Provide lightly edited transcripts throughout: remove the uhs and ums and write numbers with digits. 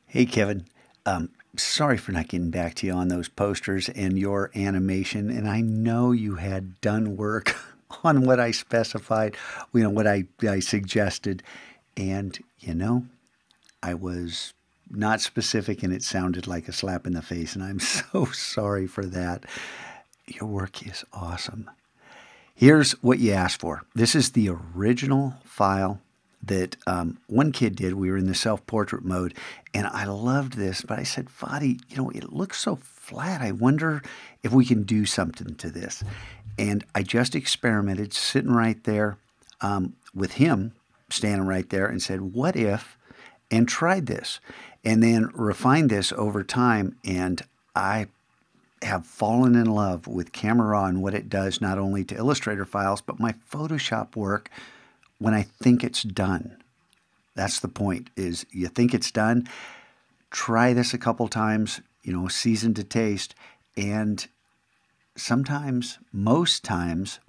Hey, Kevin. Sorry for not getting back to you on those posters and your animation. And I know you had done work on what I specified, what I suggested. And, I was not specific and it sounded like a slap in the face. And I'm so sorry for that. Your work is awesome. Here's what you asked for. This is the original file that one kid did. We were in the self-portrait mode, and I loved this, but I said, Fadi, it looks so flat. I wonder if we can do something to this. And I just experimented sitting right there with him standing right there and said, what if, and tried this, and then refined this over time, and I have fallen in love with Camera Raw and what it does not only to Illustrator files, but my Photoshop work when I think it's done. That's the point, is you think it's done, try this a couple times, season to taste, and sometimes, most times,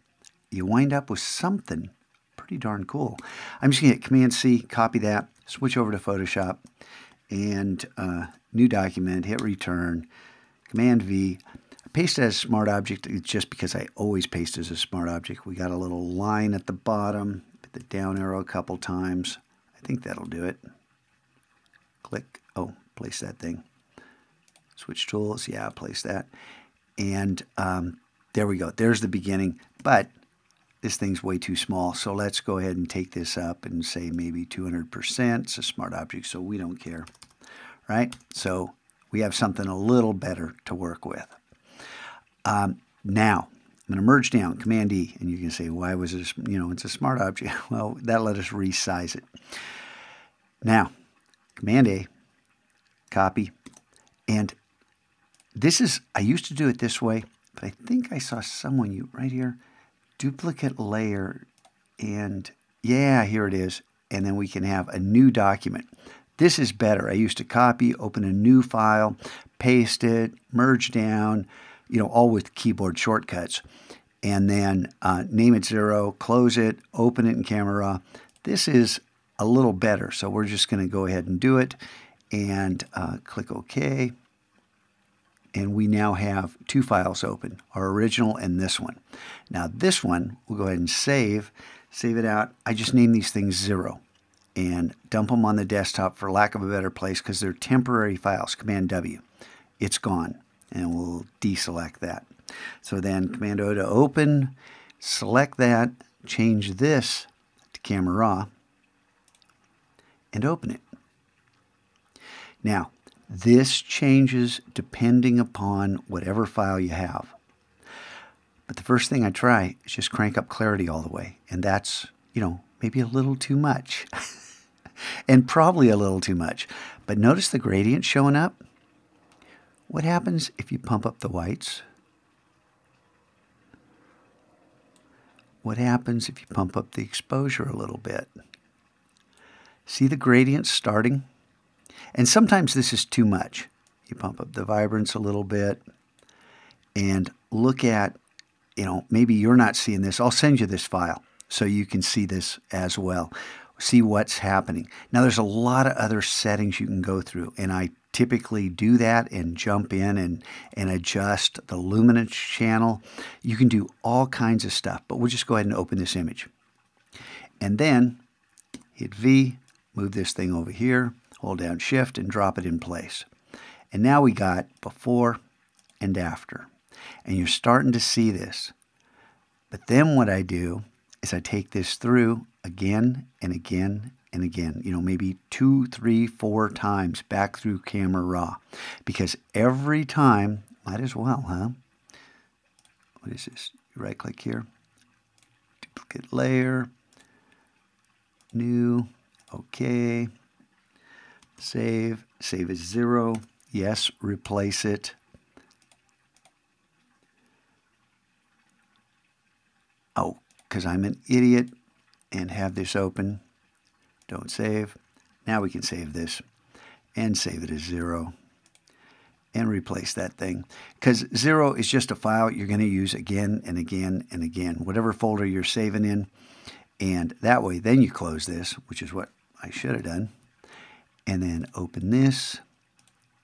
you wind up with something pretty darn cool. I'm just going to hit Command-C, copy that, switch over to Photoshop, and new document, hit return, Command-V. Paste as Smart Object. It's just because I always paste as a Smart Object. We got a little line at the bottom. Hit the down arrow a couple times. I think that'll do it. Click. Oh, place that thing. Switch tools. Yeah, place that. And there we go. There's the beginning. But this thing's way too small. So let's go ahead and take this up and say maybe 200%. It's a Smart Object, so we don't care. Right? So we have something a little better to work with. Now, I'm going to merge down, Command-E, and you can say, why was it, it's a Smart Object. Well, that let us resize it. Now, Command-A, copy, and this is, I used to do it this way, but I think I saw someone, right here, duplicate layer, and yeah, here it is, and then we can have a new document. This is better. I used to copy, open a new file, paste it, merge down, all with keyboard shortcuts. And then name it 0, close it, open it in Camera Raw. This is a little better, so we're just going to go ahead and do it. And click OK. And we now have two files open, our original and this one. Now this one, we'll go ahead and save it out. I just name these things 0. And dump them on the desktop for lack of a better place because they're temporary files. Command-W. It's gone. And we'll deselect that. So then Command-O to open, select that, change this to Camera Raw, and open it. Now, this changes depending upon whatever file you have. But the first thing I try is just crank up clarity all the way. And that's, maybe a little too much. And probably a little too much. But notice the gradient showing up. What happens if you pump up the whites? What happens if you pump up the exposure a little bit? See the gradient starting? And sometimes this is too much. You pump up the vibrance a little bit and look at, maybe you're not seeing this. I'll send you this file so you can see this as well. See what's happening. Now there's a lot of other settings you can go through, and I typically do that and jump in and adjust the luminance channel. You can do all kinds of stuff, but we'll just go ahead and open this image. And then hit V, move this thing over here, hold down Shift and drop it in place. And now we got before and after. And you're starting to see this. But then what I do is I take this through again and again and again, maybe 2, 3, 4 times back through Camera Raw. Because every time, might as well, huh? What is this? Right click here, duplicate layer, new, OK, save as 0, yes, replace it. Oh, because I'm an idiot and have this open. Don't save. Now we can save this and save it as 0 and replace that thing. Because 0 is just a file you're going to use again and again and again, whatever folder you're saving in. And that way, then you close this, which is what I should have done. And then open this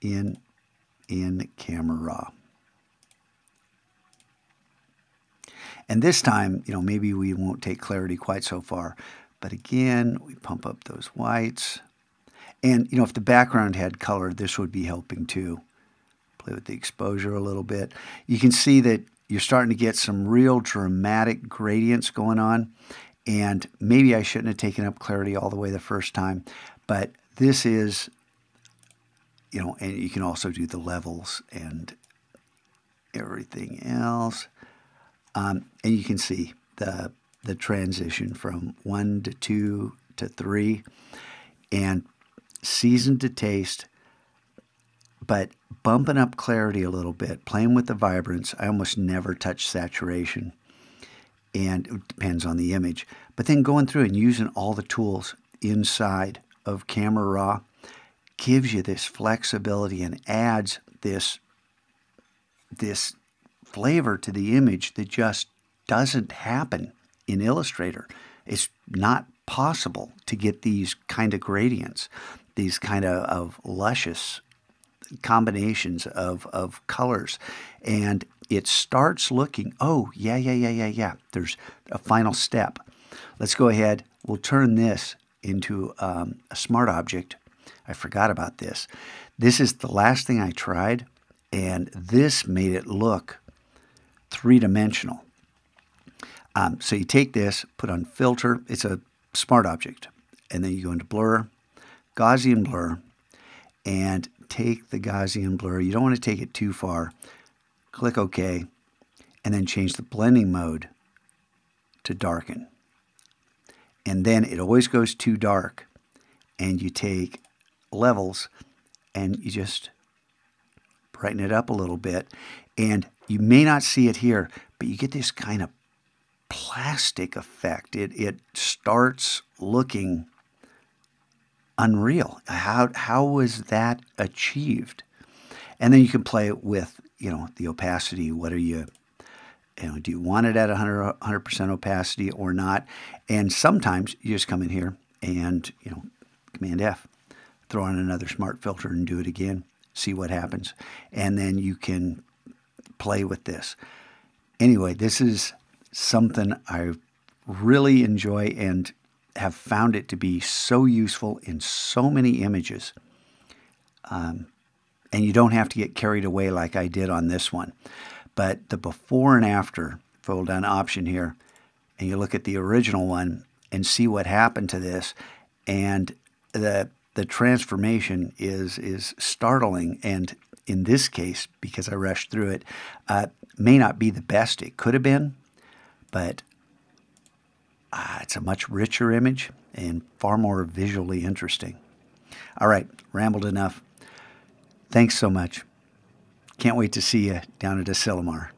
in Camera Raw. And this time, maybe we won't take clarity quite so far. But again, we pump up those whites. And, if the background had color, this would be helping too. Play with the exposure a little bit. You can see that you're starting to get some real dramatic gradients going on. And maybe I shouldn't have taken up clarity all the way the first time. But this is, and you can also do the levels and everything else. And you can see the transition from 1 to 2 to 3. And seasoned to taste, but bumping up clarity a little bit, playing with the vibrance. I almost never touch saturation, and it depends on the image. But then going through and using all the tools inside of Camera Raw gives you this flexibility and adds this flavor to the image that just doesn't happen in Illustrator. It's not possible to get these kind of gradients, these kind of luscious combinations of colors. And it starts looking, oh, yeah. There's a final step. Let's go ahead. We'll turn this into a smart object. I forgot about this. This is the last thing I tried, and this made it look three-dimensional. So you take this, put on filter. It's a smart object. And then you go into blur, Gaussian blur, and take the Gaussian blur. You don't want to take it too far. Click OK, and then change the blending mode to darken. And then it always goes too dark. And you take levels and you just brighten it up a little bit. And you may not see it here, but you get this kind of plastic effect. It starts looking unreal. How was that achieved? And then you can play with, the opacity. What are you, do you want it at 100% opacity or not? And sometimes you just come in here and, Command F, throw on another smart filter and do it again, see what happens. And then you can play with this. Anyway, this is something I really enjoy and have found it to be so useful in so many images. And you don't have to get carried away like I did on this one. But the before and after, fold down option here, and you look at the original one and see what happened to this. And the transformation is startling. And in this case, because I rushed through it, may not be the best it could have been, but it's a much richer image and far more visually interesting. All right, rambled enough. Thanks so much. Can't wait to see you down at Asilomar.